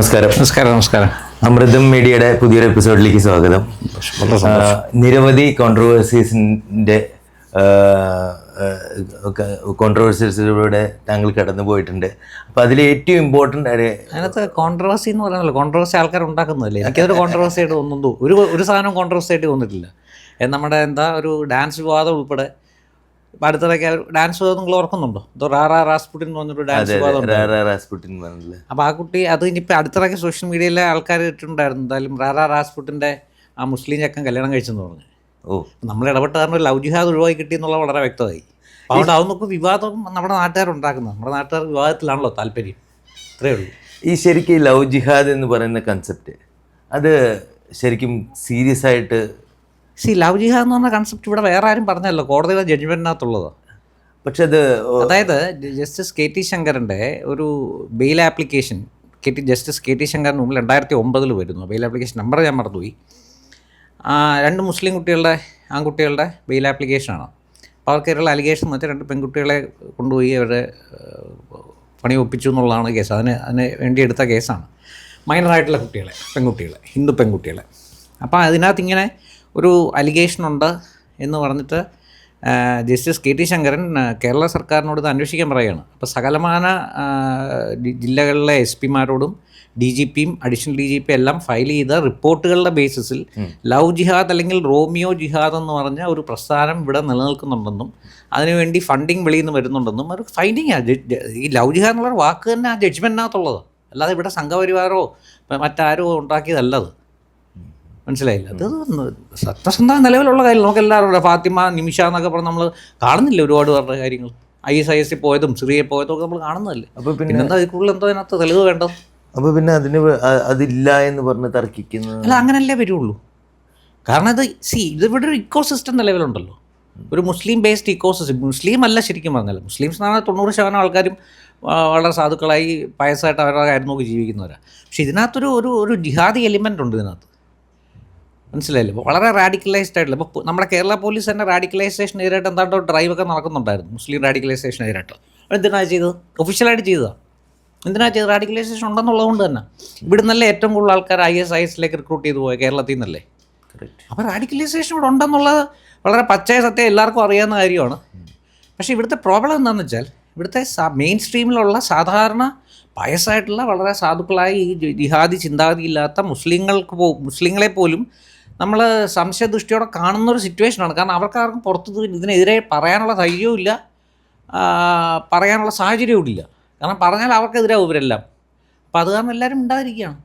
നമസ്കാരം. നമസ്കാരം. അമൃതം മീഡിയയുടെ പുതിയൊരു എപ്പിസോഡിലേക്ക് സ്വാഗതം. നിരവധി കോൺട്രവേഴ്സീസിലൂടെ താങ്കൾ കടന്നു പോയിട്ടുണ്ട്. അപ്പോൾ അതിൽ ഏറ്റവും ഇമ്പോർട്ടൻ്റ് അതിനകത്ത് കോൺട്രവേഴ്സി എന്ന് പറയാനല്ലോ, കോൺട്രവേഴ്സി ആൾക്കാർ ഉണ്ടാക്കുന്നതല്ലേ. എനിക്കതൊരു കോൺട്രവേഴ്സി ആയിട്ട് തോന്നുന്നു, ഒരു സാധനം കോൺട്രവേഴ്സി ആയിട്ട് തോന്നിട്ടില്ല. നമ്മുടെ ഒരു ഡാൻസ് വിവാദം ഉൾപ്പെടെ അടുത്തിടയ്ക്ക് ഡാൻസ് വിവാദം നിങ്ങൾ ഓർക്കുന്നുണ്ടോ? റാറാ റാസ്പുട്ടിൻ എന്ന് പറഞ്ഞൊരു ഡാൻസ് വിവാദം. അപ്പോൾ ആ കുട്ടി അത് ഇനിയിപ്പോൾ അടുത്തിടയ്ക്ക് സോഷ്യൽ മീഡിയയിലെ ആൾക്കാർ ഇട്ടിട്ടുണ്ടായിരുന്നു. എന്തായാലും റാറാ റാസ്പുട്ടിൻ്റെ ആ മുസ്ലിം ചക്കൻ കല്യാണം കഴിച്ചെന്ന് പറഞ്ഞു. നമ്മൾ ഇടപെട്ട കാരണം ഒരു ലവ് ജിഹാദ് ഒഴിവാക്കി കിട്ടിയെന്നുള്ള വളരെ വ്യക്തമായി. അതുകൊണ്ട് അതൊന്നൊക്കെ വിവാദം നമ്മുടെ നാട്ടുകാരുണ്ടാക്കുന്നത്. നമ്മുടെ നാട്ടുകാർ വിവാദത്തിലാണല്ലോ താല്പര്യം. ഇത്രയേ ഉള്ളൂ. ഈ ശരിക്കും ലവ് ജിഹാദ് എന്ന് പറയുന്ന കൺസെപ്റ്റ് അത് ശരിക്കും സീരിയസ് ആയിട്ട് ലവ് ജിഹാദ് എന്ന് പറഞ്ഞ കൺസെപ്റ്റ് ഇവിടെ വേറെ ആരും പറഞ്ഞല്ലോ, കോടതിയുടെ ജഡ്ജ്മെൻറ്റിനകത്തുള്ളത്. പക്ഷെ അത് അതായത് ജസ്റ്റിസ് കെ ടി ശങ്കറിൻ്റെ ഒരു bail application justice K T ശങ്കറിന് മുമ്പിൽ 2009 വരുന്നു. ബെയിൽ ആപ്ലിക്കേഷൻ നമ്പർ ഞാൻ മറന്നുപോയി. 2 മുസ്ലിം ആൺകുട്ടികളുടെ ബെയിൽ ആപ്ലിക്കേഷനാണ്. അപ്പോൾ അവർക്കെതിരെയുള്ള അലിഗേഷൻ എന്ന് വെച്ചാൽ 2 പെൺകുട്ടികളെ കൊണ്ടുപോയി അവരെ പണി ഒപ്പിച്ചു എന്നുള്ളതാണ് കേസ്. അതിന് വേണ്ടി എടുത്ത കേസാണ്. മൈനറായിട്ടുള്ള പെൺകുട്ടികളെ ഹിന്ദു പെൺകുട്ടികളെ. അപ്പോൾ അതിനകത്ത് ഇങ്ങനെ ഒരു അലിഗേഷനുണ്ട് എന്ന് പറഞ്ഞിട്ട് justice K T Sankaran Kerala സർക്കാരിനോട് ഇത് അന്വേഷിക്കാൻ പറയുകയാണ്. അപ്പോൾ സകലമാന ജില്ലകളിലെ എസ് പിമാരോടും ഡി ജി പിയും അഡീഷണൽ ഡി ജി പി എല്ലാം ഫയൽ ചെയ്ത റിപ്പോർട്ടുകളുടെ ബേസിസിൽ ലവ് ജിഹാദ് അല്ലെങ്കിൽ റോമിയോ ജിഹാദ് എന്ന് പറഞ്ഞ ഒരു പ്രസ്ഥാനം ഇവിടെ നിലനിൽക്കുന്നുണ്ടെന്നും അതിനുവേണ്ടി ഫണ്ടിങ് വെളിയിൽ നിന്ന് വരുന്നുണ്ടെന്നും ഒരു ഫൈൻഡിങ്ങാണ്. ഈ ലവ് ജിഹാദ് എന്നുള്ള വാക്ക് തന്നെ ആ ജഡ്ജ്മെൻറ്റിനകത്തുള്ളത്, അല്ലാതെ ഇവിടെ സംഘപരിവാരോ മറ്റാരോ ഉണ്ടാക്കിയതല്ലത്. മനസ്സിലായില്ല. അത് സത്യസന്ധ നിലവിലുള്ള കാര്യം നമുക്കെല്ലാവരും ഫാത്തിമ നിമിഷ എന്നൊക്കെ പറഞ്ഞ് നമ്മൾ കാണുന്നില്ല ഒരുപാട് പേരുടെ കാര്യങ്ങൾ. IS പോയതും സിറിയയിൽ പോയതും ഒക്കെ നമ്മൾ കാണുന്നതല്ലേ. അപ്പോൾ പിന്നെ എന്താ അതിൽ എന്തോ അതിനകത്ത് തെളിവ് വേണ്ടത്? അപ്പോൾ പിന്നെ അതില്ല എന്ന് പറഞ്ഞ് തർക്കിക്കുന്നത് അല്ല, അങ്ങനല്ലേ വരുള്ളൂ. കാരണം ഇതിവിടെ ഒരു ഇക്കോ സിസ്റ്റം നിലവിലുണ്ടല്ലോ, ഒരു മുസ്ലിം ബേസ്ഡ് ഇക്കോ സിസ്റ്റം. മുസ്ലിം അല്ല ശരിക്കും പറഞ്ഞാൽ, മുസ്ലിംസ് 90% ആൾക്കാരും വളരെ സാധുക്കളായി പയസ്സായിട്ട് അവരുടെ കാര്യം നോക്കി ജീവിക്കുന്നവരാണ്. പക്ഷെ ഇതിനകത്തൊരു ജിഹാദി എലിമെൻ്റ് ഉണ്ട് ഇതിനകത്ത്. മനസ്സിലായില്ലേ? ഇപ്പോൾ വളരെ റാഡിക്കലൈസ്ഡ് ആയിട്ടുള്ള ഇപ്പോൾ നമ്മുടെ കേരള പോലീസ് തന്നെ റാഡിക്കലൈസേഷനെതിരായിട്ട് എന്താണ്ടോ ഡ്രൈവൊക്കെ നടക്കുന്നുണ്ടായിരുന്നു, മുസ്ലിം റാഡിക്കലൈസേഷനെതിരായിട്ട്. എന്തിനാണ് ചെയ്തത്? ഒഫീഷ്യലായിട്ട് ചെയ്തതാണ്. എന്തിനാണ് ചെയ്തത്? റാഡിക്കലൈസേഷൻ ഉണ്ടെന്നുള്ളതുകൊണ്ട് തന്നെ. ഇവിടെ നിന്നല്ലേ ഏറ്റവും കൂടുതൽ ആൾക്കാർ ISISലേക്ക് റിക്രൂട്ട് ചെയ്ത് പോയത്, കേരളത്തിൽ നിന്നല്ലേ. അപ്പോൾ റാഡിക്കലൈസേഷൻ ഇവിടെ ഉണ്ടെന്നുള്ളത് വളരെ പച്ചയ സത്യം എല്ലാവർക്കും അറിയാവുന്ന കാര്യമാണ്. പക്ഷേ ഇവിടുത്തെ പ്രോബ്ലം എന്താണെന്ന് വെച്ചാൽ, ഇവിടുത്തെ മെയിൻ സ്ട്രീമിലുള്ള സാധാരണ പയസ്സായിട്ടുള്ള വളരെ സാധുക്കളായി ഈ ജിഹാദി ചിന്താഗതി ഇല്ലാത്ത മുസ്ലിങ്ങളെ പോലും നമ്മൾ സംശയദൃഷ്ടിയോടെ കാണുന്നൊരു സിറ്റുവേഷനാണ്. കാരണം അവർക്കാർക്കും പുറത്ത് ഇതിനെതിരെ പറയാനുള്ള ധൈര്യവും ഇല്ല, പറയാനുള്ള സാഹചര്യവും ഇല്ല. കാരണം പറഞ്ഞാൽ അവർക്കെതിരാവും ഇവരെല്ലാം. അപ്പോൾ അത് കാരണം എല്ലാവരും ഉണ്ടായിരിക്കുകയാണ്.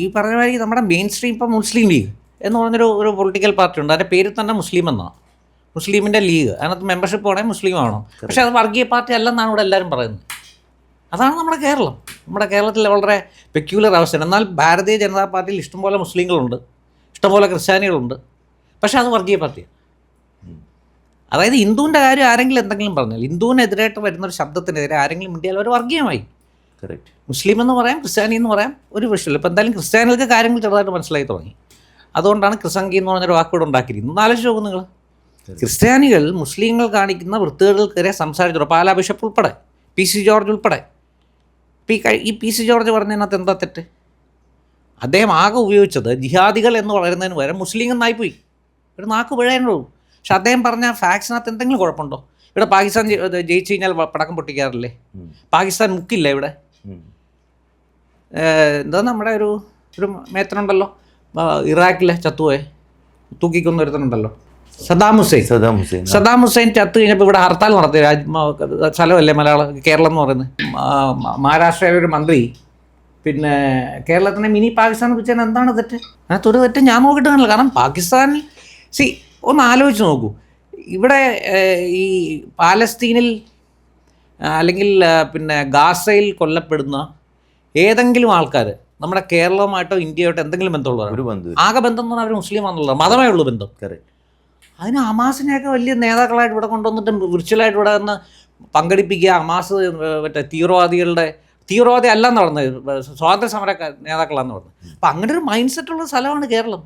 ഈ പറഞ്ഞ മാതിരി നമ്മുടെ മെയിൻ സ്ട്രീം ഇപ്പം മുസ്ലിം ലീഗ് എന്ന് പറഞ്ഞൊരു പൊളിറ്റിക്കൽ പാർട്ടി ഉണ്ട്. അതിൻ്റെ പേര് തന്നെ മുസ്ലിം എന്നാണ്, മുസ്ലിമിൻ്റെ ലീഗ്. അതിനകത്ത് മെമ്പർഷിപ്പ് വേണമെങ്കിൽ മുസ്ലിം ആണോ. പക്ഷേ അത് വർഗീയ പാർട്ടി അല്ലെന്നാണ് ഇവിടെ എല്ലാവരും പറയുന്നത്. അതാണ് നമ്മുടെ കേരളം. നമ്മുടെ കേരളത്തിൽ വളരെ പെക്യുലർ അവസ്ഥയാണ്. എന്നാൽ ഭാരതീയ ജനതാ പാർട്ടിയിൽ ഇഷ്ടംപോലെ മുസ്ലിങ്ങളുണ്ട്, ഇഷ്ടംപോലെ ക്രിസ്ത്യാനികളുണ്ട്. പക്ഷേ അത് വർഗീയ പാർട്ടിയാണ്. അതായത് ഹിന്ദുവിൻ്റെ കാര്യം ആരെങ്കിലും എന്തെങ്കിലും പറഞ്ഞാൽ, ഹിന്ദുവിനെതിരായിട്ട് വരുന്നൊരു ശബ്ദത്തിനെതിരെ ആരെങ്കിലും മിണ്ടിയാൽ അവർ വർഗീയമായി. കറക്റ്റ്. മുസ്ലിം എന്ന് പറയാം, ക്രിസ്ത്യാനി എന്ന് പറയാം, ഒരു വിഷയമില്ല. ഇപ്പോൾ എന്തായാലും ക്രിസ്ത്യാനികൾക്ക് കാര്യങ്ങൾ ചെറുതായിട്ട് മനസ്സിലായി തുടങ്ങി. അതുകൊണ്ടാണ് ക്രിസംഗി എന്ന് പറഞ്ഞൊരു വാക്കുകൂടെ ഉണ്ടാക്കിയിരിക്കുന്നത്. ഒന്ന് ആലോചിച്ച് നോക്കും നിങ്ങൾ. ക്രിസ്ത്യാനികൾ മുസ്ലിങ്ങൾ കാണിക്കുന്ന വൃത്തികേടുകൾക്കെതിരെ സംസാരിച്ചു. പാലാ ബിഷപ്പ് ഉൾപ്പെടെ, PC ജോർജ് ഉൾപ്പെടെ. ഈ PC ജോർജ് പറഞ്ഞതിനകത്ത് എന്താ തെറ്റ്? അദ്ദേഹം ആകെ ഉപയോഗിച്ചത് ജിഹാദികൾ എന്ന് പറയുന്നതിന് പകരം മുസ്ലിം എന്നായിപ്പോയി. ഒരു നാക്ക് പിഴയുള്ളൂ. പക്ഷെ അദ്ദേഹം പറഞ്ഞ ഫാക്സിനകത്ത് എന്തെങ്കിലും കുഴപ്പമുണ്ടോ? ഇവിടെ പാകിസ്ഥാൻ ജയിച്ചു കഴിഞ്ഞാൽ പടക്കം പൊട്ടിക്കാറില്ലേ? പാകിസ്ഥാൻ മുക്കില്ല ഇവിടെ. എന്താ നമ്മുടെ ഒരു മേത്തനുണ്ടല്ലോ ഇറാഖിലെ ചത്തുപോയെ, തൂക്കിക്കൊന്നു ഒരുത്തനുണ്ടല്ലോ, സദാം ഹുസൈൻ ചത്തു കഴിഞ്ഞപ്പോൾ ഇവിടെ ഹർത്താൽ നടത്തി. സ്ഥലമല്ലേ കേരളം എന്ന് പറയുന്നത്. മഹാരാഷ്ട്രയിലെ ഒരു മന്ത്രി പിന്നെ കേരളത്തിനെ മിനി പാകിസ്ഥാൻ വെച്ചാൽ എന്താണ് തെറ്റ്? അതിനകത്തൊരു തെറ്റ് ഞാൻ നോക്കിയിട്ട് കാണില്ല. കാരണം പാകിസ്ഥാനിൽ ഒന്ന് ആലോചിച്ച് നോക്കൂ. ഇവിടെ ഈ പാലസ്തീനിൽ അല്ലെങ്കിൽ പിന്നെ ഗാസയിൽ കൊല്ലപ്പെടുന്ന ഏതെങ്കിലും ആൾക്കാർ നമ്മുടെ കേരളവുമായിട്ടോ ഇന്ത്യയായിട്ടോ എന്തെങ്കിലും ബന്ധമുള്ളവർ? ആകെ ബന്ധം എന്ന് പറഞ്ഞാൽ അവർ മുസ്ലിമാണെന്നുള്ളത്, മതമേ ഉള്ളൂ ബന്ധം. അതിന് ഹമാസിനെയൊക്കെ വലിയ നേതാക്കളായിട്ട് ഇവിടെ കൊണ്ടുവന്നിട്ട് വിർച്വലായിട്ട് ഇവിടെ നിന്ന് പങ്കെടുപ്പിക്കുക. ഹമാസ് മറ്റേ തീവ്രവാദി അല്ലെന്ന് പറഞ്ഞത്, സ്വാതന്ത്ര്യ സമര നേതാക്കളാന്ന് പറഞ്ഞത്. അപ്പം അങ്ങനെ ഒരു മൈൻഡ് സെറ്റുള്ള സ്ഥലമാണ് കേരളം.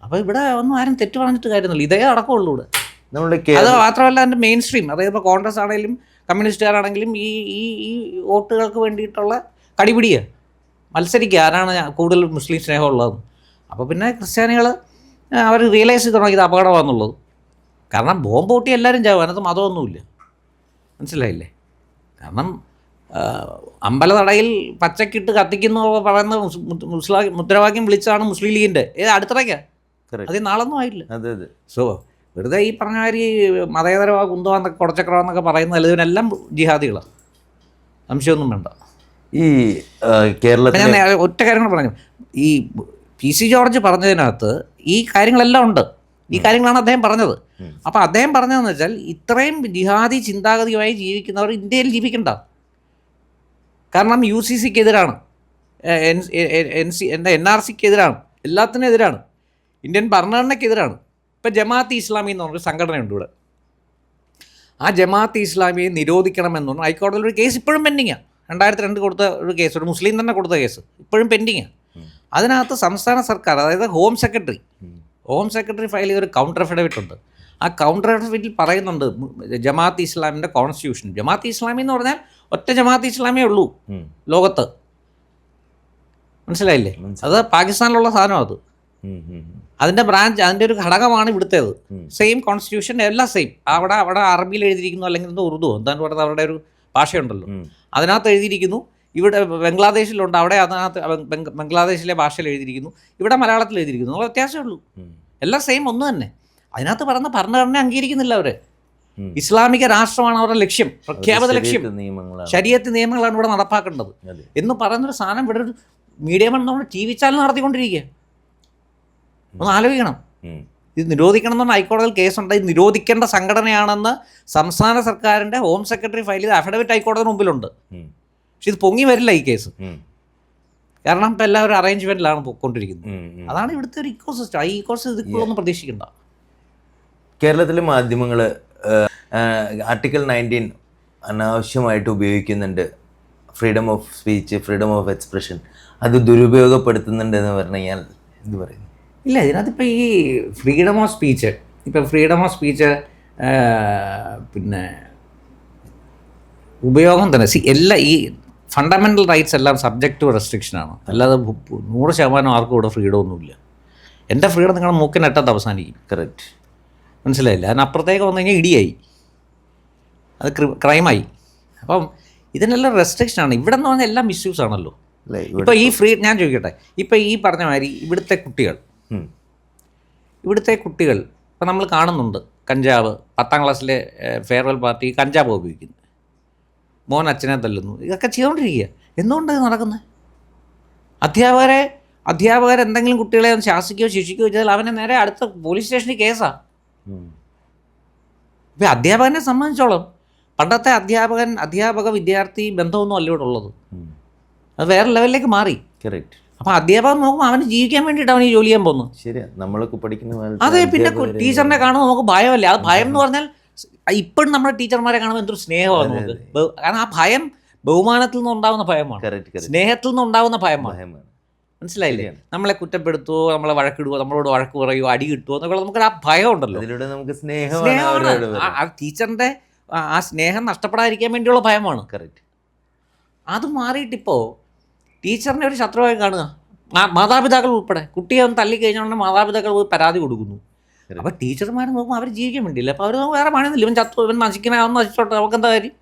അപ്പോൾ ഇവിടെ ഒന്നും ആരും തെറ്റ് പറഞ്ഞിട്ട് കാര്യമൊന്നുമില്ല. ഇതേ അടക്കമുള്ളൂ ഇവിടെ. അത് മാത്രമല്ല അതിൻ്റെ മെയിൻ സ്ട്രീം, അതായത് ഇപ്പോൾ കോൺഗ്രസ് ആണെങ്കിലും കമ്മ്യൂണിസ്റ്റുകാരാണെങ്കിലും ഈ വോട്ടുകൾക്ക് വേണ്ടിയിട്ടുള്ള കടിപിടിയാണ്. മത്സരിക്കുക ആരാണ് കൂടുതൽ മുസ്ലിം സ്നേഹമുള്ളതെന്ന്. അപ്പോൾ പിന്നെ ക്രിസ്ത്യാനികൾ അവർ റിയലൈസ് ചെയ്ത് തുടങ്ങി ഇത് അപകടമാണെന്നുള്ളത്. കാരണം ബോംബ് പൊട്ടി എല്ലാവരും ചാവും, അതിനകത്ത് മതമൊന്നുമില്ല. മനസ്സിലായില്ലേ? കാരണം അമ്പലനടയിൽ പച്ചക്കിട്ട് കത്തിക്കുന്നു പറയുന്ന മുദ്രാവാക്യം വിളിച്ചാണ് മുസ്ലിം ലീഗിൻ്റെ അടുത്തിറക്കുക. അത് നാളൊന്നും ആയില്ല. സോ വെറുതെ ഈ പറഞ്ഞ മാതിരി മതേതരവാ കുന്തവാന്നൊക്കെ കുടച്ചക്രമെന്നൊക്കെ പറയുന്ന ഇതിനെല്ലാം ജിഹാദികളാണ്, സംശയമൊന്നും വേണ്ട. ഈ കേരളത്തിൽ ഞാൻ ഒറ്റ കാര്യങ്ങൾ പറഞ്ഞു, ഈ PC ജോർജ് പറഞ്ഞതിനകത്ത് ഈ കാര്യങ്ങളെല്ലാം ഉണ്ട്. ഈ കാര്യങ്ങളാണ് അദ്ദേഹം പറഞ്ഞത്. അപ്പോൾ അദ്ദേഹം പറഞ്ഞതെന്ന് വെച്ചാൽ ഇത്രയും ജിഹാദി ചിന്താഗതിയുമായി ജീവിക്കുന്നവർ ഇന്ത്യയിൽ ജീവിക്കണ്ട. കാരണം UCCക്ക് എതിരാണ്, NRCക്ക് എതിരാണ്, എല്ലാത്തിനും എതിരാണ്, ഇന്ത്യൻ ഭരണഘടനയ്ക്കെതിരാണ്. ഇപ്പം ജമാഅത്ത് ഇസ്ലാമി എന്ന് പറഞ്ഞൊരു സംഘടനയുണ്ട് ഇവിടെ. ആ ജമാഅത്ത് ഇസ്ലാമിയെ നിരോധിക്കണമെന്ന് പറഞ്ഞു ഹൈക്കോടതിയിൽ ഒരു കേസ് ഇപ്പോഴും പെൻഡിങ്ങാണ്. 2002 കൊടുത്ത ഒരു കേസ്, ഒരു മുസ്ലിം തന്നെ കൊടുത്ത കേസ് ഇപ്പോഴും പെൻഡിങ്ങാണ്. അതിനകത്ത് സംസ്ഥാന സർക്കാർ, അതായത് ഹോം സെക്രട്ടറി ഫയൽ ചെയ്തൊരു കൗണ്ടർ അഫിഡവിറ്റ് ഉണ്ട്. ആ കൗണ്ടർ അഫിഡവിറ്റിൽ പറയുന്നുണ്ട് ജമാഅത്ത് ഇസ്ലാമിൻ്റെ കോൺസ്റ്റിറ്റ്യൂഷൻ. ജമാഅത്ത് ഇസ്ലാമി എന്ന് പറഞ്ഞാൽ ഒറ്റ ജമാഅത്ത് ഇസ്ലാമിയേ ഉള്ളൂ ലോകത്ത്. മനസ്സിലായില്ലേ? അത് പാകിസ്ഥാനിലുള്ള സാധനം. അത് അതിൻ്റെ ബ്രാഞ്ച്, അതിൻ്റെ ഒരു ഘടകമാണ് ഇവിടുത്തേത്. സെയിം കോൺസ്റ്റിറ്റ്യൂഷൻ എല്ലാം സെയിം. അവിടെ അറബിയിൽ എഴുതിയിരിക്കുന്നു, അല്ലെങ്കിൽ എന്തോ ഉറുദു എന്താണ് പറയുന്നത്, അവരുടെ ഒരു ഭാഷയുണ്ടല്ലോ, അതിനകത്ത് എഴുതിയിരിക്കുന്നു. ഇവിടെ ബംഗ്ലാദേശിലുണ്ട്, അവിടെ അതിനകത്ത് ബംഗ്ലാദേശിലെ ഭാഷയിൽ എഴുതിയിരിക്കുന്നു, ഇവിടെ മലയാളത്തിൽ എഴുതിയിരിക്കുന്നു. നമ്മൾ വ്യത്യാസമേ ഉള്ളൂ, എല്ലാം സെയിം ഒന്ന് തന്നെ. അതിനകത്ത് പറഞ്ഞ ഭരണഘടന അംഗീകരിക്കുന്നില്ല അവർ. ഇസ്ലാമിക രാഷ്ട്രമാണ് അവരുടെ ലക്ഷ്യം, പ്രഖ്യാപിത ലക്ഷ്യം. ശരീഅത്ത് നിയമങ്ങളാണ് ഇവിടെ നടപ്പാക്കേണ്ടത് എന്ന് പറയുന്നൊരു സാധനം ഇവിടെ ഒരു മീഡിയം നമ്മൾ TV ചാനൽ നടത്തിക്കൊണ്ടിരിക്കുക. ഒന്ന് ആലോചിക്കണം. ഇത് നിരോധിക്കണം എന്ന് പറഞ്ഞാൽ ഹൈക്കോടതിയിൽ കേസുണ്ട്. ഇത് നിരോധിക്കേണ്ട സംഘടനയാണെന്ന് സംസ്ഥാന സർക്കാരിൻ്റെ ഹോം സെക്രട്ടറി ഫയൽ ചെയ്ത അഫിഡവിറ്റ് ഹൈക്കോടതിന് മുമ്പിലുണ്ട്. പക്ഷെ ഇത് പൊങ്ങി വരില്ല ഈ കേസ്, കാരണം ഇപ്പം എല്ലാവരും അറേഞ്ച്മെൻറ്റിലാണ് പോയിക്കൊണ്ടിരിക്കുന്നത്. അതാണ് ഇവിടുത്തെ ഒരു ഇക്കോസിസ്റ്റം. ആ ഇക്കോസിസ്റ്റം ഇതിലൊന്നും പ്രതീക്ഷിക്കണ്ട. കേരളത്തിലെ മാധ്യമങ്ങൾ ആർട്ടിക്കിൾ 19 അനാവശ്യമായിട്ട് ഉപയോഗിക്കുന്നുണ്ട്. Freedom of speech, freedom of expression അത് ദുരുപയോഗപ്പെടുത്തുന്നുണ്ട് എന്ന് പറഞ്ഞു കഴിഞ്ഞാൽ എന്ത് പറയുന്നു? ഇല്ല, ഇതിനകത്തിപ്പോൾ ഈ ഫ്രീഡം ഓഫ് സ്പീച്ച്, പിന്നെ ഉപയോഗം തന്നെ എല്ലാ ഈ ഫണ്ടമെൻ്റൽ റൈറ്റ്സ് എല്ലാം സബ്ജക്റ്റ് ടു റെസ്ട്രിക്ഷനാണ്. അല്ലാതെ 100% ആർക്കും ഇവിടെ ഫ്രീഡം ഒന്നുമില്ല. എൻ്റെ ഫ്രീഡം നിങ്ങളുടെ മൂക്കിനറ്റത്ത് അവസാനിക്കും. കറക്റ്റ്. മനസ്സിലായില്ല? അതിനപ്പുറത്തേക്ക് വന്നു കഴിഞ്ഞാൽ ഇടിയായി, അത് ക്രൈമായി. അപ്പം ഇതിനെല്ലാം റെസ്ട്രിക്ഷനാണ്. ഇവിടെ എന്ന് പറഞ്ഞാൽ എല്ലാം മിസ്യൂസ് ആണല്ലോ. ഇപ്പോൾ ഈ ഞാൻ ചോദിക്കട്ടെ, ഇപ്പോൾ ഈ പറഞ്ഞ മാതിരി ഇവിടുത്തെ കുട്ടികൾ ഇപ്പം നമ്മൾ കാണുന്നുണ്ട് കഞ്ചാവ്, 10ാം ക്ലാസ്സിലെ ഫെയർവെൽ പാർട്ടി കഞ്ചാവ് ഉപയോഗിക്കുന്നു, മോൻ അച്ഛനെ തല്ലുന്നു, ഇതൊക്കെ ചെയ്തുകൊണ്ടിരിക്കുക. എന്തുകൊണ്ടാണ് നടക്കുന്നത്? അധ്യാപകർ എന്തെങ്കിലും കുട്ടികളെ ഒന്ന് ശാസിക്കുകയോ ശിക്ഷിക്കുകയോ ചെയ്താൽ അവനെ നേരെ അടുത്ത പോലീസ് സ്റ്റേഷനിൽ കേസാണ്. ഇപ്പം അധ്യാപകനെ സംബന്ധിച്ചോളം പണ്ടത്തെ അധ്യാപക വിദ്യാർത്ഥി ബന്ധമൊന്നും അല്ല ഇവിടെ ഉള്ളത്. അത് വേറെ ലെവലിലേക്ക് മാറി. കറക്റ്റ്. അപ്പം അധ്യാപകൻ നോക്കുമ്പോൾ അവന് ജീവിക്കാൻ വേണ്ടിയിട്ട് അവന് ജോലി ചെയ്യാൻ പോകുന്നു. ശരിയാണ്, നമ്മളൊക്കെ പഠിക്കുന്ന. അതെ, പിന്നെ ടീച്ചറിനെ കാണുമ്പോൾ നമുക്ക് ഭയമല്ലേ. അത് ഭയം എന്ന് പറഞ്ഞാൽ ഇപ്പോഴും നമ്മുടെ ടീച്ചർമാരെ കാണുമ്പോൾ എന്തൊരു സ്നേഹമാണ് നമുക്ക്. കാരണം ആ ഭയം ബഹുമാനത്തിൽ നിന്നുണ്ടാകുന്ന ഭയമാണ്, സ്നേഹത്തിൽ നിന്നുണ്ടാകുന്ന ഭയമാണ്. മനസ്സിലായില്ലേ? നമ്മളെ കുറ്റപ്പെടുത്തുവോ, നമ്മളെ വഴക്കിടുവോ, നമ്മളോട് വഴക്ക് പറയുമോ, അടി കിട്ടുമോ എന്നൊക്കെ നമുക്കൊരു ആ ഭയം ഉണ്ടല്ലോ. സ്നേഹമാണ്. ആ ടീച്ചറിൻ്റെ ആ സ്നേഹം നഷ്ടപ്പെടാതിരിക്കാൻ വേണ്ടിയുള്ള ഭയമാണ്. കറക്റ്റ്. അത് മാറിയിട്ടിപ്പോൾ ടീച്ചറിനെ ഒരു ശത്രുവായി കാണുക. മാതാപിതാക്കൾ ഉൾപ്പെടെ കുട്ടിയെ ഒന്ന് തള്ളിക്കഴിഞ്ഞാൽ മാതാപിതാക്കൾ പോയി പരാതി കൊടുക്കുന്നു. അപ്പോൾ ടീച്ചർമാർ നോക്കുമ്പോൾ അവർ ജീവിക്കാൻ വേണ്ടിയില്ല. അപ്പോൾ അവർ വേറെ പണിയൊന്നുമില്ല. ഇവൻ ചത്തു, ഇവൻ നശിക്കണമെന്ന് നശിച്ചോട്ടെ, നമുക്കെന്താ കാര്യം?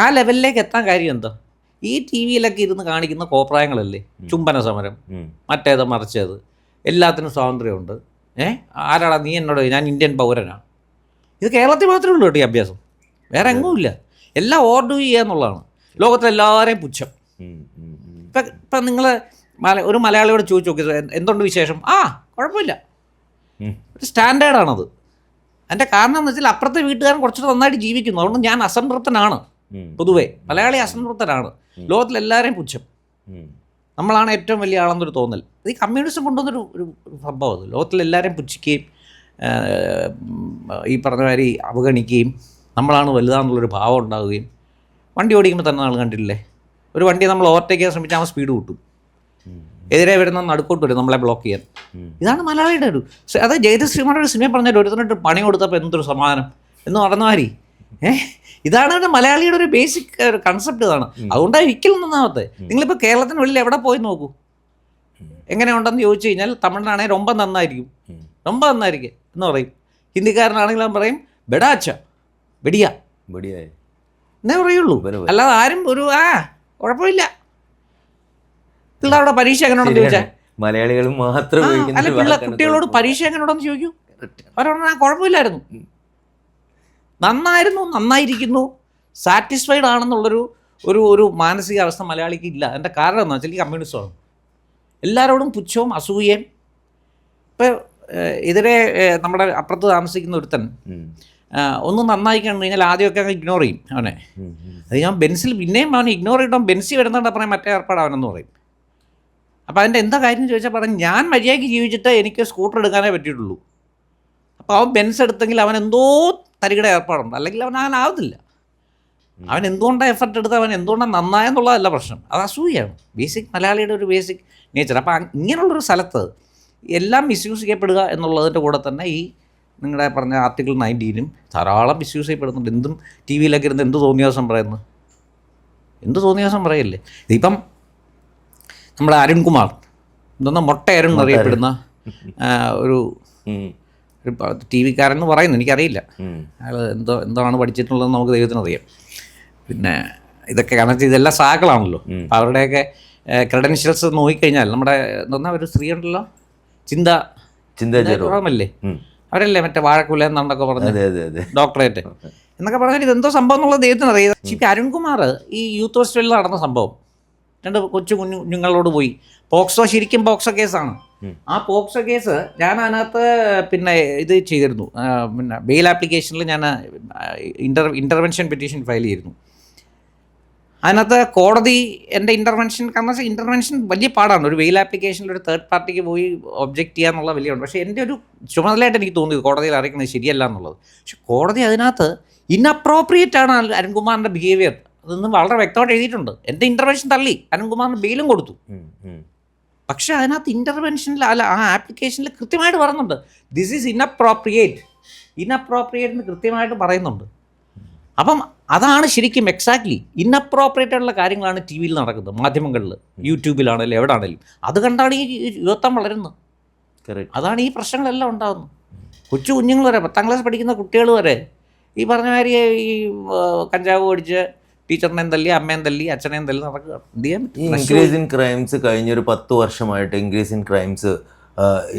ആ ലെവലിലേക്ക് എത്താൻ കാര്യം എന്താ? ഈ TV-യിലൊക്കെ ഇരുന്ന് കാണിക്കുന്ന കോപ്രായങ്ങളല്ലേ, ചുംബന സമരം, മറ്റേത് മറിച്ചത്, എല്ലാത്തിനും സ്വാതന്ത്ര്യമുണ്ട്. ആരാടാ നീ എന്നോട്, ഞാൻ ഇന്ത്യൻ പൗരനാണ്. ഇത് കേരളത്തിൽ മാത്രമേ ഉള്ളൂ കേട്ടോ ഈ അഭ്യാസം, വേറെ എങ്ങുമില്ല. എല്ലാം ഓർഡർ ചെയ്യുക എന്നുള്ളതാണ്. ലോകത്തിലെല്ലാവരെയും പുച്ഛം. ഇപ്പം നിങ്ങൾ ഒരു മലയാളിയോട് ചോദിച്ചു നോക്കി എന്തുണ്ട് വിശേഷം, കുഴപ്പമില്ല, ഒരു സ്റ്റാൻഡേർഡാണത്. അതിൻ്റെ കാരണം എന്ന് വെച്ചാൽ അപ്പുറത്തെ വീട്ടുകാരൻ കുറച്ചുകൂടെ നന്നായിട്ട് ജീവിക്കുന്നു, അതുകൊണ്ട് ഞാൻ അസംതൃപ്തനാണ്. പൊതുവേ മലയാളി അസംതൃപ്തനാണ്. ലോകത്തിലെല്ലാവരെയും പുച്ഛം, നമ്മളാണ് ഏറ്റവും വലിയ ആളെന്നൊരു തോന്നൽ. ഇത് ഈ കമ്മ്യൂണിസം കൊണ്ടുവന്നൊരു സംഭവം. അത് ലോകത്തിലെല്ലാവരെയും പുച്ഛിക്കുകയും ഈ പറഞ്ഞ മാതിരി അവഗണിക്കുകയും നമ്മളാണ് വലുതാണെന്നുള്ളൊരു ഭാവം ഉണ്ടാവുകയും. വണ്ടി ഓടിക്കുമ്പോൾ തന്നെ നമ്മൾ കണ്ടിട്ടില്ലേ, ഒരു വണ്ടിയെ നമ്മൾ ഓവർടേക്ക് ചെയ്യാൻ ശ്രമിച്ചാൽ അവൻ സ്പീഡ് കൂട്ടും, എതിരെ വരുന്ന നടുക്കോട്ട് വരും നമ്മളെ ബ്ലോക്ക് ചെയ്യാൻ. ഇതാണ് മലയാളിയുടെ ഒരു അത് ജയതി ശ്രീമാരുടെ ഒരു സിനിമ പറഞ്ഞാൽ ഒരുത്തനിട്ട് പണി കൊടുത്തപ്പോൾ എന്തൊരു സമാധാനം എന്ന് പറഞ്ഞ മാതിരി ഇതാണ് മലയാളിയുടെ ഒരു ബേസിക് കൺസെപ്റ്റ്. ഇതാണ്. അതുകൊണ്ടാണ് ഒരിക്കലും നന്നാവത്തെ. നിങ്ങളിപ്പോൾ കേരളത്തിന് വെളിയിൽ എവിടെ പോയി നോക്കൂ, എങ്ങനെയുണ്ടെന്ന് ചോദിച്ചു കഴിഞ്ഞാൽ തമിഴിനാണെങ്കിൽ ரொம்ப നന്നായിരിക്കും, ரொம்ப നന്നായിരിക്കും എന്ന് പറയും. ഹിന്ദിക്കാരനാണെങ്കിൽ അവൻ പറയും ബെഡാച്ച, വെടിയ എന്നേ പറയുള്ളൂ. അല്ലാതെ ആരും ഒരു കുഴപ്പമില്ല. പിള്ളേരുടെ പരീക്ഷ എങ്ങനെയുണ്ടെന്ന് ചോദിച്ചാൽ മലയാളികളും മാത്രം അല്ല, കുട്ടികളോട് പരീക്ഷ എങ്ങനെയുണ്ടെന്ന് ചോദിക്കൂ, അവരോട് കുഴപ്പമില്ലായിരുന്നു, നന്നായിരുന്നു, നന്നായിരിക്കുന്നു, സാറ്റിസ്ഫൈഡ് ആണെന്നുള്ളൊരു ഒരു മാനസികാവസ്ഥ മലയാളിക്ക് ഇല്ല. അതിൻ്റെ കാരണം എന്താ വെച്ചാൽ ഈ കമ്മ്യൂണിസമാണ്. എല്ലാവരോടും പുച്ഛവും അസൂയയും. ഇപ്പോൾ ഇതിനെ നമ്മുടെ അപ്പുറത്ത് താമസിക്കുന്ന ഒരുത്തൻ ഒന്നും നന്നായി കണ്ടു കഴിഞ്ഞാൽ ആദ്യമൊക്കെ അങ്ങ് ഇഗ്നോർ ചെയ്യും അവനെ. അത് ഞാൻ ബെൻസിൽ പിന്നെയും അവനെ ഇഗ്നോർ ചെയ്യണം, ബെൻസി വരുന്നുണ്ട് പറയാൻ മറ്റേ ഏർപ്പാട് അവനെന്ന് പറയും. അപ്പോൾ അതിൻ്റെ എന്താ കാര്യം ചോദിച്ചാൽ പറഞ്ഞു, ഞാൻ മര്യാദയ്ക്ക് ജീവിച്ചിട്ട് എനിക്ക് സ്കൂട്ടർ എടുക്കാനേ പറ്റിയിട്ടുള്ളൂ. അപ്പോൾ അവൻ ബെൻസ് എടുത്തെങ്കിൽ അവൻ എന്തോ തരികട ഏർപ്പാടുണ്ട്, അല്ലെങ്കിൽ അവൻ ആവത്തില്ല. അവൻ എന്തുകൊണ്ടാണ് എഫർട്ട് എടുത്ത്, അവൻ എന്തുകൊണ്ടാണ് നന്നായെന്നുള്ളതല്ല പ്രശ്നം, അത് അസൂയാണ്. ബേസിക് മലയാളിയുടെ ഒരു ബേസിക് നേച്ചർ. അപ്പോൾ ഇങ്ങനെയുള്ളൊരു സ്ഥലത്ത് എല്ലാം മിസ്യൂസ് ചെയ്യപ്പെടുക എന്നുള്ളതിൻ്റെ കൂടെ തന്നെ ഈ നിങ്ങളുടെ പറഞ്ഞ ആർട്ടിക്കിൾ 19 ധാരാളം മിസ്യൂസ് ചെയ്യപ്പെടുന്നുണ്ട്. എന്തും ടി വിയിലൊക്കെ ഇരുന്ന് എന്ത് തോന്നിയ ദിവസം പറയുന്നു, എന്ത് തോന്നിയ ദിവസം പറയല്ലേ. ഇപ്പം നമ്മുടെ അരുൺകുമാർ എന്തെന്നാ മൊട്ട അരുൺ എന്നറിയപ്പെടുന്ന ഒരു ടി വിക്കാരൻ എന്ന് പറയുന്നു, എനിക്കറിയില്ല അയാൾ എന്താണ് പഠിച്ചിട്ടുള്ളതെന്ന് നമുക്ക് ദൈവത്തിനറിയാം. പിന്നെ ഇതൊക്കെ കാരണം ഇതെല്ലാം സാക്കളാണല്ലോ. അപ്പോൾ അവരുടെയൊക്കെ ക്രെഡൻഷ്യൽസ് നോക്കിക്കഴിഞ്ഞാൽ നമ്മുടെ എന്താ ഒരു സ്ത്രീ ഉണ്ടല്ലോ, ചിന്താമല്ലേ, അവരല്ലേ മറ്റേ വാഴക്കുല എന്നാണ്ടൊക്കെ പറഞ്ഞത് ഡോക്ടറേറ്റ് എന്നൊക്കെ പറഞ്ഞാൽ ഇതെന്തോ സംഭവം എന്നുള്ളത് ദൈവത്തിന് അറിയാം. പക്ഷേ അരുൺകുമാർ ഈ യൂത്ത് ഫെസ്റ്റിവലിൽ നടന്ന സംഭവം 2 കൊച്ചു കുഞ്ഞുങ്ങളോട് പോയി പോക്സോ, ശരിക്കും പോക്സോ കേസാണ്. ആ പോക്സോ കേസ് ഞാൻ അതിനകത്ത് പിന്നെ ഇത് ചെയ്തിരുന്നു, പിന്നെ ബെയിൽ ആപ്ലിക്കേഷനിൽ ഞാൻ ഇൻ്റർവെൻഷൻ പെറ്റീഷൻ ഫയൽ ചെയ്തിരുന്നു. അതിനകത്ത് കോടതി എൻ്റെ ഇൻ്റർവെൻഷൻ, കാരണം ഇൻ്റർവെൻഷൻ വലിയ പാടാണ്. ഒരു ബെയിൽ ആപ്ലിക്കേഷനിൽ ഒരു തേർഡ് പാർട്ടിക്ക് പോയി ഒബ്ജക്റ്റ് ചെയ്യാന്നുള്ള വലിയ ഉണ്ട്. പക്ഷേ എൻ്റെ ഒരു ചുമതലയായിട്ട് എനിക്ക് തോന്നിയത് കോടതിയിൽ അറിയിക്കുന്നത് ശരിയല്ല എന്നുള്ളത്. പക്ഷെ കോടതി അതിനകത്ത് ഇൻഅപ്രോപ്രിയേറ്റ് ആണ് അരുൺകുമാറിൻ്റെ ബിഹേവിയർ, അതൊന്നും വളരെ വ്യക്തമായിട്ട് എഴുതിയിട്ടുണ്ട്. എൻ്റെ ഇൻ്റർവെൻഷൻ തള്ളി, അരുൺകുമാറിന് ബെയിലും കൊടുത്തു. പക്ഷേ അതിനകത്ത് ഇൻ്റർവെൻഷനിൽ അല്ല, ആ ആപ്ലിക്കേഷനിൽ കൃത്യമായിട്ട് പറയുന്നുണ്ട് ദിസ് ഈസ് ഇൻഅപ്രോപ്രിയേറ്റ് എന്ന് കൃത്യമായിട്ട് പറയുന്നുണ്ട്. അപ്പം അതാണ് ശരിക്കും എക്സാക്ട്ലി ഇൻഅപ്രോപ്രിയേറ്റ് ആയിട്ടുള്ള കാര്യങ്ങളാണ് ടി വിയിൽ നടക്കുന്നത്, മാധ്യമങ്ങളിൽ, യൂട്യൂബിലാണെങ്കിലും എവിടെ ആണെങ്കിലും. അത് കണ്ടാണ് ഈ യുവത്വം വളരുന്നത്. അതാണ് ഈ പ്രശ്നങ്ങളെല്ലാം ഉണ്ടാകുന്നത്. കൊച്ചു കുഞ്ഞുങ്ങൾ വരെ, 10ാം ക്ലാസ് പഠിക്കുന്ന കുട്ടികൾ വരെ ഈ പറഞ്ഞ മാതിരി ഈ കഞ്ചാവ് ഓടിച്ച് ടീച്ചറിനെയും തല്ലി, അമ്മയും തല്ലി, അച്ഛനെയും തല്ലി നടക്കുക. എന്ത് ചെയ്യാൻ? ഈ ഇൻക്രീസ് ഇൻ ക്രൈംസ് കഴിഞ്ഞൊരു 10 വർഷമായിട്ട് increase in crimes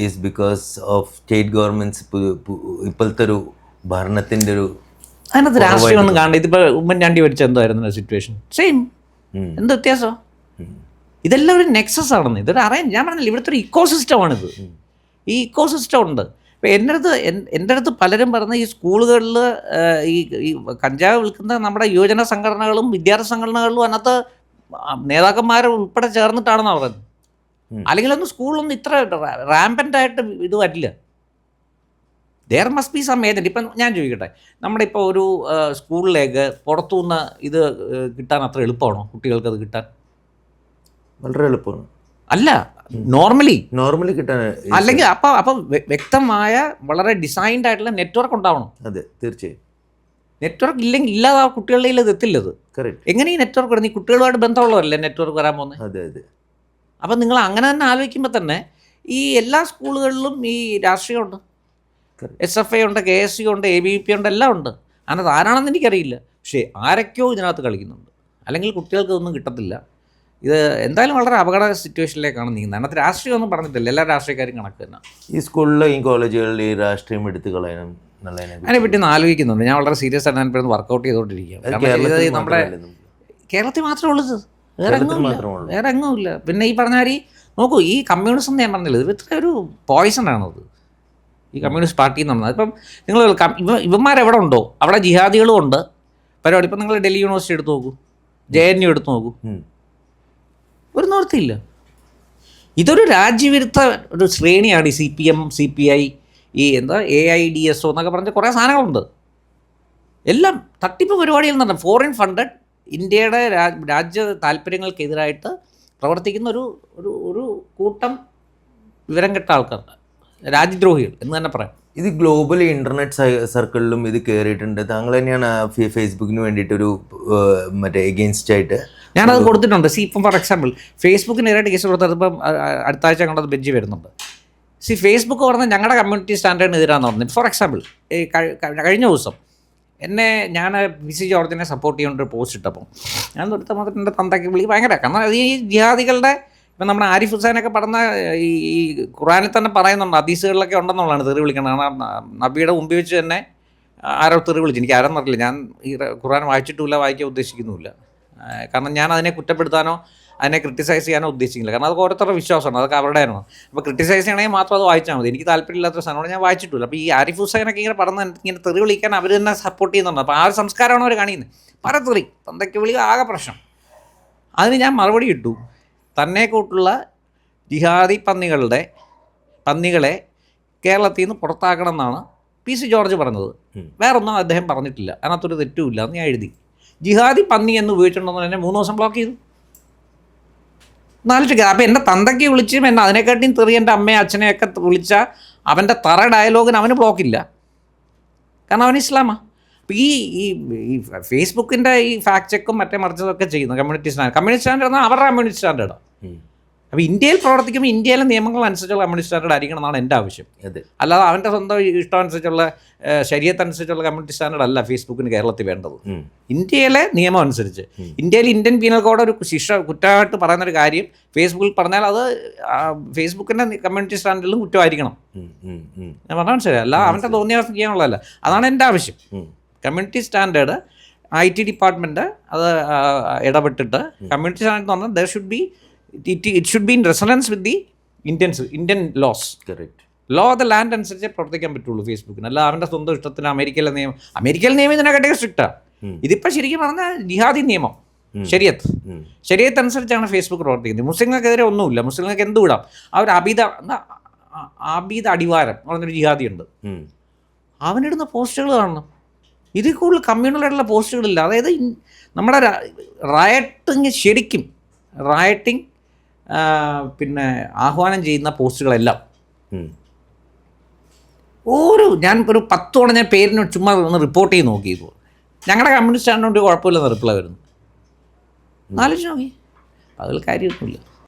is because of state governments ഇപ്പോഴത്തെ ഒരു ഭരണത്തിൻ്റെ ഒരു അതിനകത്ത് രാഷ്ട്രീയം ഒന്നും കാണണ്ട. ഇതിപ്പോൾ ഉമ്മൻചാണ്ടി പഠിച്ച എന്തായിരുന്നു സിറ്റുവേഷൻ, സെയിം. എന്ത് വ്യത്യാസം? ഇതെല്ലാം ഒരു നെക്സസ് ആണെന്ന്. ഇതൊരു ഞാൻ പറഞ്ഞില്ല, ഇവിടുത്തെ ഒരു ഇക്കോ സിസ്റ്റമാണിത്. ഈ ഇക്കോ സിസ്റ്റം ഉണ്ട്. ഇപ്പോൾ എൻ്റെ അടുത്ത് പലരും പറഞ്ഞ ഈ സ്കൂളുകളിൽ ഈ കഞ്ചാവ് വിൽക്കുന്ന നമ്മുടെ യുവജന സംഘടനകളും വിദ്യാർത്ഥി സംഘടനകളിലും അതിനകത്ത് നേതാക്കന്മാർ ഉൾപ്പെടെ ചേർന്നിട്ടാണെന്നാണ് പറയുന്നത്. അല്ലെങ്കിൽ ഒന്നും സ്കൂളിലൊന്നും ഇത്ര റാമ്പൻ്റായിട്ട് ഇത് വരില്ല. There must be some agent. ഇപ്പം ഞാൻ ചോദിക്കട്ടെ, നമ്മുടെ ഇപ്പോൾ ഒരു സ്കൂളിലേക്ക് പുറത്തുനിന്ന് ഇത് കിട്ടാൻ അത്ര എളുപ്പമാണോ കുട്ടികൾക്ക്? അത് കിട്ടാൻ വളരെ എളുപ്പമാണ്. അല്ല, നോർമലി കിട്ടാൻ അല്ലെങ്കിൽ അപ്പം വ്യക്തമായ വളരെ ഡിസൈൻഡ് ആയിട്ടുള്ള നെറ്റ്വർക്ക് ഉണ്ടാവണം. അതെ, തീർച്ചയായും. നെറ്റ്വർക്ക് ഇല്ലെങ്കിൽ ഇല്ലാതെ ആ കുട്ടികളുടെ കയ്യിൽ ഇത് എത്തില്ലത്. എങ്ങനെ ഈ നെറ്റ്വർക്ക് വരുന്നത്? ഈ കുട്ടികളുമായിട്ട് ബന്ധമുള്ളവരല്ലേ നെറ്റ്വർക്ക് വരാൻ പോകുന്നത്. അതെ. അപ്പം നിങ്ങൾ അങ്ങനെ തന്നെ ആലോചിക്കുമ്പോൾ തന്നെ ഈ എല്ലാ സ്കൂളുകളിലും ഈ രാഷ്ട്രീയമുണ്ട്. SFI ഉണ്ട്, KSU ഉണ്ട്, ABVP ഉണ്ട്, എല്ലാം ഉണ്ട്. അതിനകത്ത് ആരാണെന്ന് എനിക്കറിയില്ല. പക്ഷേ ആരൊക്കെയോ ഇതിനകത്ത് കളിക്കുന്നുണ്ട്. അല്ലെങ്കിൽ കുട്ടികൾക്ക് ഇതൊന്നും കിട്ടത്തില്ല. ഇത് എന്തായാലും വളരെ അപകട സിറ്റുവേഷനിലേക്കാണ് നീങ്ങുന്നത്. അതിനകത്ത് രാഷ്ട്രീയം ഒന്നും പറഞ്ഞിട്ടില്ല, എല്ലാ രാഷ്ട്രീയക്കാരും കണക്ക് തന്നെ. ഈ സ്കൂളിലും ഈ കോളേജുകളിൽ ഈ രാഷ്ട്രീയം എടുത്ത് കളയണം അതിനെപ്പറ്റി ഒന്ന് ആലോചിക്കുന്നുണ്ട്. ഞാൻ വളരെ സീരിയസ് ആയിട്ട് അതിനെപ്പറ്റി വർക്കൗട്ട് ചെയ്തുകൊണ്ടിരിക്കുകയാണ്. നമ്മുടെ കേരളത്തിൽ മാത്രമേ ഉള്ളത്, വേറെ എങ്ങുമില്ല. പിന്നെ ഈ പറഞ്ഞ മാതിരി നോക്കൂ, ഈ കമ്മ്യൂണിസം ഞാൻ പറഞ്ഞില്ല, ഇത് ഇത്ര ഒരു പോയിസണാണത്. ഈ കമ്മ്യൂണിസ്റ്റ് പാർട്ടി എന്ന് പറഞ്ഞത് ഇപ്പം നിങ്ങൾ ഇവന്മാരെവിടെ ഉണ്ടോ അവിടെ ജിഹാദികളും ഉണ്ട് പരിപാടി. ഇപ്പം നിങ്ങൾ ഡൽഹി യൂണിവേഴ്സിറ്റി എടുത്ത് നോക്കൂ, JNU എടുത്ത് നോക്കൂ, ഒരു നിവൃത്തിയില്ല. ഇതൊരു രാജ്യവിരുദ്ധ ഒരു ശ്രേണിയാണ് ഈ CPM, CPI, ഈ AIDSO എന്നൊക്കെ പറഞ്ഞ കുറേ സാധനങ്ങളുണ്ട്. എല്ലാം തട്ടിപ്പ് പരിപാടികൾ എന്ന് പറഞ്ഞാൽ ഫോറിൻ ഫണ്ടഡ്, ഇന്ത്യയുടെ രാജ്യ താല്പര്യങ്ങൾക്കെതിരായിട്ട് പ്രവർത്തിക്കുന്ന ഒരു കൂട്ടം വിവരം കെട്ട ആൾക്കാർ, രാജ്യദ്രോഹികൾ എന്ന് തന്നെ പറയാം. ഇത് ഗ്ലോബലി ഇൻ്റർനെറ്റ് സർക്കിളിലും ഇത് കയറിയിട്ടുണ്ട്. താങ്കൾ തന്നെയാണ് ഫേസ്ബുക്കിന് വേണ്ടിയിട്ടൊരു മറ്റേ എഗെയിൻസ്റ്റ് ആയിട്ട് ഞാനത് കൊടുത്തിട്ടുണ്ട്. ഇപ്പം ഫോർ എക്സാമ്പിൾ ഫേസ്ബുക്കിനെതിരായിട്ട് കേസ് കൊടുത്തത് ഇപ്പം അടുത്ത ആഴ്ച കണ്ടത് ബെഞ്ച് വരുന്നുണ്ട്. ഫേസ്ബുക്ക് പറഞ്ഞാൽ ഞങ്ങളുടെ കമ്മ്യൂണിറ്റി സ്റ്റാൻഡേർഡിന് എതിരാന്ന് പറഞ്ഞു. ഫോർ എക്സാമ്പിൾ കഴിഞ്ഞ ദിവസം ഞാൻ PC ജോർജിനെ സപ്പോർട്ട് ചെയ്യേണ്ട ഒരു പോസ്റ്റ് ഇട്ടപ്പോൾ ഞാൻ തൊടുത്ത മാത്രം എൻ്റെ തന്തയ്ക്ക് വിളി ഭയങ്കര. കാരണം അത് ഈ ജിഹാദികളുടെ ഇപ്പം നമ്മുടെ ആരിഫ് ഹുസൈനൊക്കെ പറഞ്ഞ ഈ ഖുറാനിൽ തന്നെ പറയുന്നുണ്ട്, ഹദീസുകളിലൊക്കെ ഉണ്ടെന്നുള്ളതാണ് തെറി വിളിക്കുന്നത്. കാരണം നബിയുടെ മുമ്പിൽ വെച്ച് തന്നെ ആരോ തെറി വിളിച്ചു. എനിക്ക് ആരെന്ന് അറിയില്ല, ഞാൻ ഈ ഖുറാൻ വായിച്ചിട്ടുമില്ല, വായിക്കാൻ ഉദ്ദേശിക്കുന്നുമില്ല. കാരണം ഞാൻ അതിനെ കുറ്റപ്പെടുത്താനോ അതിനെ ക്രിട്ടിസൈസ് ചെയ്യാനോ ഉദ്ദേശിക്കില്ല. കാരണം അത് ഓരോരുത്തരുടെ വിശ്വാസമാണ്, അതൊക്കെ അവരുടെയാണ്. അപ്പോൾ ക്രിട്ടിസൈസ് ചെയ്യണമെങ്കിൽ മാത്രം അത് വായിച്ചാൽ മതി. എനിക്ക് താല്പര്യമില്ലാത്ത സാധനമാണ്, ഞാൻ വായിച്ചിട്ടില്ല. അപ്പോൾ ഈ ആരിഫ് ഹുസൈനൊക്കെ ഇങ്ങനെ പറഞ്ഞ ഇങ്ങനെ തെറി വിളിക്കാൻ അവർ തന്നെ സപ്പോർട്ട് ചെയ്യുന്നുണ്ട്. അപ്പോൾ ആ ഒരു സംസ്കാരമാണ് അവർ കാണിക്കുന്നത്. പല തെറി തന്തയ്ക്ക് വിളി ആകെ പ്രശ്നം. അതിന് ഞാൻ മറുപടി ഇട്ടു, തന്നെ കൂട്ടുള്ള ജിഹാദി പന്നികളെ കേരളത്തിൽ നിന്ന് പുറത്താക്കണം എന്നാണ് PC ജോർജ് പറഞ്ഞത്. വേറൊന്നും അദ്ദേഹം പറഞ്ഞിട്ടില്ല, അതിനകത്തൊരു തെറ്റുമില്ല എന്ന് ഞാൻ എഴുതി. ജിഹാദി പന്നി എന്ന് ഉപയോഗിച്ചിട്ടുണ്ടെന്ന് എന്നെ 3 ദിവസം ബ്ലോക്ക് ചെയ്തു. നാലിട്ട്. അപ്പോൾ എൻ്റെ തന്തയ്ക്ക് വിളിച്ചും എന്നെ അതിനെക്കാട്ടിയും തെറി എൻ്റെ അമ്മയും അച്ഛനെയൊക്കെ വിളിച്ച അവൻ്റെ തറ ഡയലോഗിന് അവന് ബ്ലോക്കില്ല, കാരണം അവൻ ഇസ്ലാമാണ്. അപ്പോൾ ഈ ഫേസ്ബുക്കിൻ്റെ ഈ ഫാക്ട് ചെക്കും മറ്റേ മറിച്ചതൊക്കെ ചെയ്യുന്നു കമ്മ്യൂണിറ്റി സ്റ്റാൻഡേർഡ് എന്നാൽ അവരുടെ കമ്മ്യൂണിറ്റി സ്റ്റാൻഡേർഡാണ്. അപ്പോൾ ഇന്ത്യയിൽ പ്രവർത്തിക്കുമ്പോൾ ഇന്ത്യയിലെ നിയമങ്ങൾ അനുസരിച്ചുള്ള കമ്മ്യൂണിറ്റി സ്റ്റാൻഡേർഡ് ആയിരിക്കണം എന്നാണ് എൻ്റെ ആവശ്യം. അല്ലാതെ അവൻ്റെ സ്വന്തം ഇഷ്ടം അനുസരിച്ചുള്ള ശരീരത്ത് അനുസരിച്ചുള്ള കമ്മ്യൂണിറ്റി സ്റ്റാൻഡേർഡ് അല്ല ഫേസ്ബുക്കിന് കേരളത്തിൽ വേണ്ടത്. ഇന്ത്യയിലെ നിയമം അനുസരിച്ച് ഇന്ത്യയിൽ ഇന്ത്യൻ പീനൽ കോഡ് ഒരു കുറ്റമായിട്ട് പറയുന്നൊരു കാര്യം ഫേസ്ബുക്കിൽ പറഞ്ഞാൽ അത് ഫേസ്ബുക്കിൻ്റെ കമ്മ്യൂണിറ്റി സ്റ്റാൻഡേർഡിലും കുറ്റമായിരിക്കണം. ഞാൻ പറഞ്ഞാൽ മനസ്സിലായി, അല്ല അവൻ്റെ തോന്നിയ ചെയ്യാനുള്ളതല്ല. അതാണ് എൻ്റെ ആവശ്യം. കമ്മ്യൂണിറ്റി സ്റ്റാൻഡേർഡ് IT ഡിപ്പാർട്ട്മെൻറ്റ് അത് ഇടപെട്ടിട്ട് കമ്മ്യൂണിറ്റി സ്റ്റാൻഡേർഡ് എന്ന് പറഞ്ഞാൽ there should be it should be in resonance with the Indian laws. Correct. Law of the land അനുസരിച്ചേ പ്രവർത്തിക്കാൻ പറ്റുള്ളൂ ഫേസ്ബുക്കിന്. അല്ല അവൻ്റെ സ്വന്തം ഇഷ്ടത്തിന് അമേരിക്കയിലെ നിയമം ഇതിനെക്കാട്ടിയൊക്കെ സ്ട്രിക്റ്റാണ്. ഇതിപ്പോൾ ശരിക്കും പറഞ്ഞാൽ ജിഹാദി നിയമം ശരീഅത്ത് അനുസരിച്ചാണ് ഫേസ്ബുക്ക് പ്രവർത്തിക്കുന്നത്. മുസ്ലിങ്ങൾക്കെതിരെ ഒന്നുമില്ല, മുസ്ലിങ്ങൾക്ക് എന്ത് വിടാം. അവർ ആബീദ് അടിവാരം എന്ന് പറഞ്ഞൊരു ജിഹാദി ഉണ്ട്, അവനിടുന്ന പോസ്റ്റുകൾ കാണണം. ഇതിൽ കൂടുതൽ കമ്മ്യൂണലായിട്ടുള്ള പോസ്റ്റുകളില്ല. അതായത് നമ്മുടെ റയറ്റിംഗ് പിന്നെ ആഹ്വാനം ചെയ്യുന്ന പോസ്റ്റുകളെല്ലാം ഞാൻ ഒരു 10 തവണ ഞാൻ പേരിന് ചുമ്മാ ഒന്ന് റിപ്പോർട്ട് ചെയ്ത് നോക്കിയപ്പോൾ ഞങ്ങളുടെ കമ്മ്യൂണിസ്റ്റ് സ്റ്റാൻഡേർഡ് കുഴപ്പമില്ലെന്ന് റിപ്ലൈ വരുന്നു. 4 നോക്കി അതിൽ കാര്യമൊന്നുമില്ല.